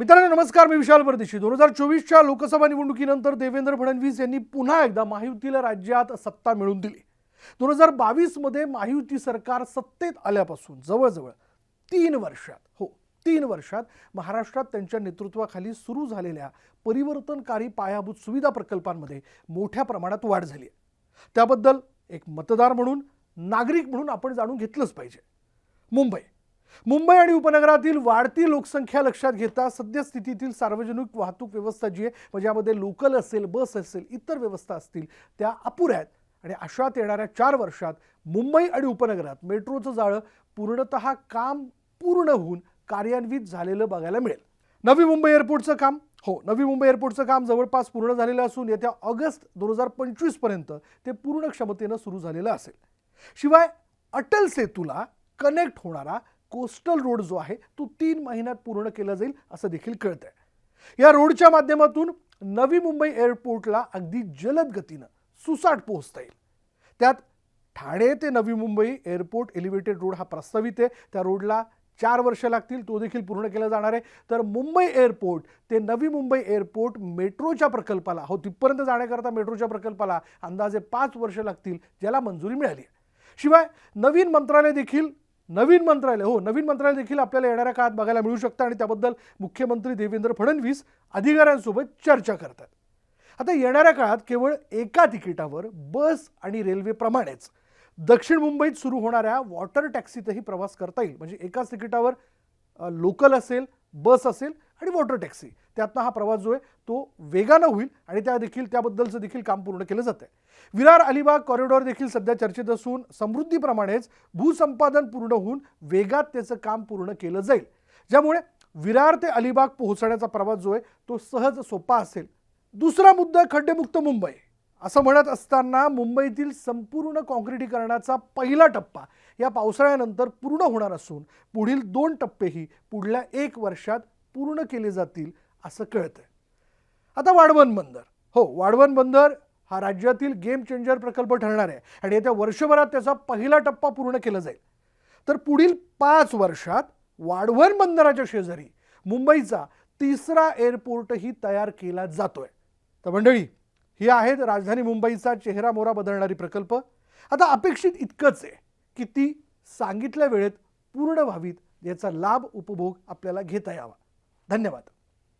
मित्रांनो नमस्कार, मी विशाल परदेशी। 2024च्या लोकसभा निवडणुकीनंतर देवेंद्र फडणवीस यांनी पुन्हा एकदा महायुतीला राज्यात सत्ता मिळवून दिली। 2022 मध्ये महायुती सरकार सत्तेत आल्यापासून जवळजवळ 3 वर्षात महाराष्ट्रात त्यांच्या नेतृत्वाखाली सुरू झालेल्या परिवर्तनकारी पायाभूत सुविधा प्रकल्पांमध्ये मोठ्या प्रमाणात वाढ झाली आहे। त्याबद्दल एक मतदार म्हणून, नागरिक म्हणून आपण जाणून घेतलंच पाहिजे। मुंबई आणि उपनगरातील वाढती लोकसंख्या लक्षात घेता सद्यस्थितीतील सार्वजनिक वाहतूक व्यवस्था जी आहे, म्हणजे यामध्ये लोकल असेल, बस असेल, इतर व्यवस्था असतील, त्या अपुऱ्या आहेत आणि अशात येणाऱ्या 4 वर्षात मुंबई आणि उपनगरात मेट्रोचं जाळं पूर्णतः काम पूर्ण होऊन कार्यान्वित झालेलं बघायला मिळेल। नवी मुंबई एअरपोर्टचं काम जवळपास पूर्ण झालेलं असून येत्या ऑगस्ट 2025 पर्यंत ते पूर्ण क्षमतेने सुरू झालेलं असेल। शिवाय अटल सेतूला कनेक्ट होणारा कोस्टल रोड जो आहे तो 3 महिन्यात पूर्ण केला जाईल असं देखील कळतंय। या रोडच्या माध्यमातून नवी मुंबई एअरपोर्टला अगदी जलद गतीने सुसाट पोहोचता येईल। त्यात ठाणे ते Navi Mumbai airport elevated road हा प्रस्तावित आहे। त्या रोडला 4 वर्ष लागतील, तो देखील पूर्ण केला जाणार आहे। तर मुंबई एअरपोर्ट ते नवी मुंबई एअरपोर्ट मेट्रोच्या प्रकल्पाला तिथपर्यंत जाण्याकरता मेट्रोच्या प्रकल्पाला अंदाजे 5 वर्ष लागतील, ज्याला मंजुरी मिळाली आहे। शिवाय नवीन मंत्रालय देखील आपल्याला येणाऱ्या काळात बघायला मिळू शकतं आणि त्याबद्दल मुख्यमंत्री देवेंद्र फडणवीस अधिकाऱ्यांसोबत चर्चा करतात। आता येणाऱ्या काळात केवळ एका तिकिटावर बस आणि रेल्वे प्रमाणेच दक्षिण मुंबईत सुरू होणाऱ्या वॉटर टॅक्सीतही प्रवास करता येईल। म्हणजे एकाच तिकिटावर लोकल असेल, बस असेल आणि वॉटर टॅक्सी, त्यातनं हा प्रवास जो आहे तो वेगानं होईल आणि त्याबद्दलचं देखील काम पूर्ण केलं जात आहे। विरार अलिबाग कॉरिडॉर देखील सध्या चर्चेत असून समृद्धीप्रमाणेच भूसंपादन पूर्ण होऊन वेगात त्याचं काम पूर्ण केलं जाईल, ज्यामुळे विरार ते अलिबाग पोहोचण्याचा प्रवास जो आहे तो सहज सोपा असेल। दुसरा मुद्दा खड्डेमुक्त मुंबई असं म्हणत असताना मुंबईतील संपूर्ण काँक्रिटीकरणाचा पहिला टप्पा या पावसाळ्यानंतर पूर्ण होणार असून पुढील 2 टप्पेही पुढल्या 1 वर्षात पूर्ण केले जातील असं कळतंय। आता वाढवण बंदर हा राज्यातील गेम चेंजर प्रकल्प ठरणार आहे आणि येत्या वर्षभरात त्याचा पहिला टप्पा पूर्ण केला जाईल। तर पुढील 5 वर्षात वाढवण बंदराच्या शेजारी मुंबईचा 3रा एअरपोर्टही तयार केला जातोय। तर मंडळी, ही आहेत राजधानी मुंबईचा चेहरा मोहरा बदलणारी प्रकल्प। आता अपेक्षित इतकंच आहे की ती सांगितल्या वेळेत पूर्ण व्हावीत, याचा लाभ उपभोग आपल्याला घेता यावा। धन्यवाद।